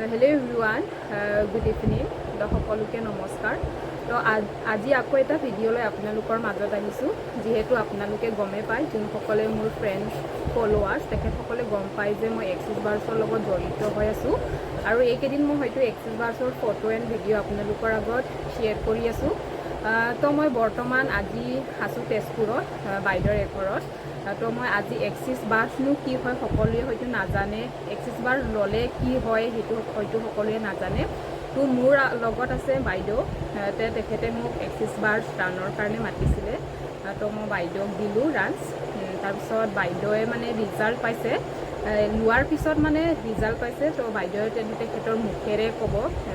Hello' everyone, good evening. তো সকলোকে নমস্কাৰ। তো আজি আকৌ এটা ভিডিঅ' লৈ আপোনালোকৰ মাজত আহিছোঁ। যিহেতু আপোনালোকে গমেই পায়, যোনসকলে মোৰ ফ্ৰেণ্ডছ ফলোৱাৰ্ছ তেখেতসকলে গম পায় যে মই এক্সিছ বাৰ্ছৰ লগত জড়িত হৈ আছোঁ। আৰু এইকেইদিন মই হয়তো এক্সিছ বাৰ্ছৰ ফটো এণ্ড ভিডিঅ' আপোনালোকৰ আগত শ্বেয়াৰ কৰি আছোঁ। তো মই বৰ্তমান আজি আছোঁ তেজপুৰত, বাইদেউৰ এঘৰত। তো মই আজি এক্সিছ বাৰ্ছনো কি হয় সকলোৱে হয়তো নাজানে, এক্সিছ বাৰ্ছ ল'লে কি হয় সেইটো হয়তো সকলোৱে নাজানে। তো মোৰ লগত আছে বাইদেউ, তেখেতে মোক এক্সিছ বাৰ্ছ ৰানৰ কাৰণে মাতিছিলে। তো মই বাইদেউক দিলোঁ ৰানছ। তাৰপিছত বাইদেৱে মানে ৰিজাল্ট পাইছে, লোৱাৰ পিছত মানে ৰিজাল্ট পাইছে। তো বাইদেৱে তেখেতৰ মুখেৰে ক'ব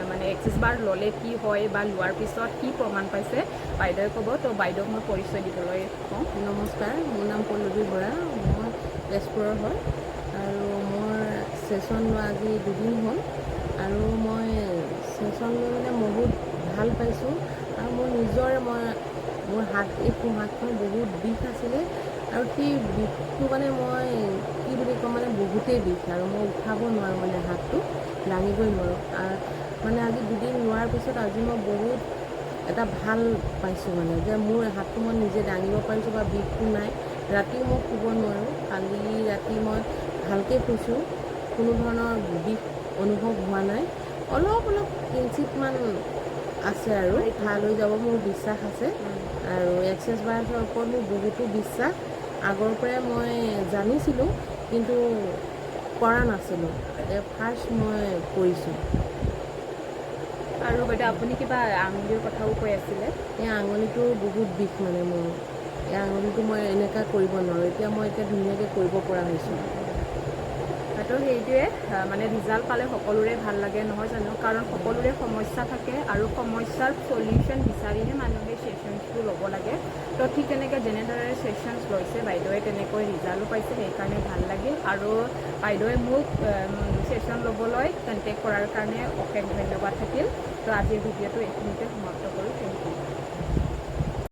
মানে এক্সিছ বাৰ্ছ ল'লে কি হয় বা লোৱাৰ পিছত কি প্ৰমাণ পাইছে বাইদেৱে ক'ব। তো বাইদেউক মই পৰিচয় দিবলৈ কওঁ। নমস্কাৰ, মোৰ নাম পল্লৱী বৰা, মই তেজপুৰৰ হয় আৰু মোৰ ছেশ্যন লোৱা আজি 2 দিন হ'ল। আৰু মই ছেশ্যন লৈ মানে বহুত ভাল পাইছোঁ। আৰু মোৰ নিজৰে মোৰ এই সোঁ হাতখন বহুত বিষ আছিলে। আৰু সেই বিষটো মানে মই কি বুলি ক'ম, মানে বহুতেই বিষ আৰু মই উঠাব নোৱাৰোঁ, মানে হাতটো দাঙিবই নোৱাৰোঁ। মানে আজি 2 দিন লোৱাৰ পিছত আজি মই বহুত এটা ভাল পাইছোঁ, মানে যে মোৰ হাতটো মই নিজে দাঙিব পাৰিছোঁ বা বিষটো নাই। ৰাতিও মই শুব নোৱাৰোঁ। কালি ৰাতি মই ভালকৈ শুইছোঁ, কোনো ধৰণৰ বিষ অনুভৱ হোৱা নাই। অলপ কিঞ্চিতমান আছে আৰু ভাল হৈ যাব মোৰ বিশ্বাস আছে। আৰু এক্সিছ বাৰ্ছৰ ওপৰত মোৰ বহুতো বিশ্বাস। আগৰ পৰাই মই জানিছিলোঁ, কিন্তু কৰা নাছিলোঁ। ফাৰ্ষ্ট মই কৰিছোঁ। আৰু বাইদেউ আপুনি কিবা আঙুলিৰ কথাও কৈ আছিলে। এই আঙুলিটো বহুত বিষ, মানে মোৰ এই আঙুলিটো মই এনেকুৱা কৰিব নোৱাৰোঁ। এতিয়া ধুনীয়াকৈ কৰিব পৰা হৈছোঁ। তো সেইটোৱে মানে ৰিজাল্ট পালে সকলোৰে ভাল লাগে নহয় জানো, কাৰণ সকলোৰে সমস্যা থাকে আৰু সমস্যাৰ চলিউশ্যন বিচাৰিহে মানুহে ছেশ্যনছটো ল'ব লাগে। তো ঠিক তেনেকৈ যেনেদৰে ছেশ্যনছ লৈছে বাইদেৱে তেনেকৈ ৰিজাল্টো পাইছে, সেইকাৰণে ভাল লাগে। আৰু বাইদেৱে মোক ছেশ্যন ল'বলৈ কণ্টেক্ট কৰাৰ কাৰণে অশেষ ধন্যবাদ থাকিল। তো আজিৰ ভিডিঅ'টো এইখিনিতে সমাপ্ত কৰোঁ। Thank U.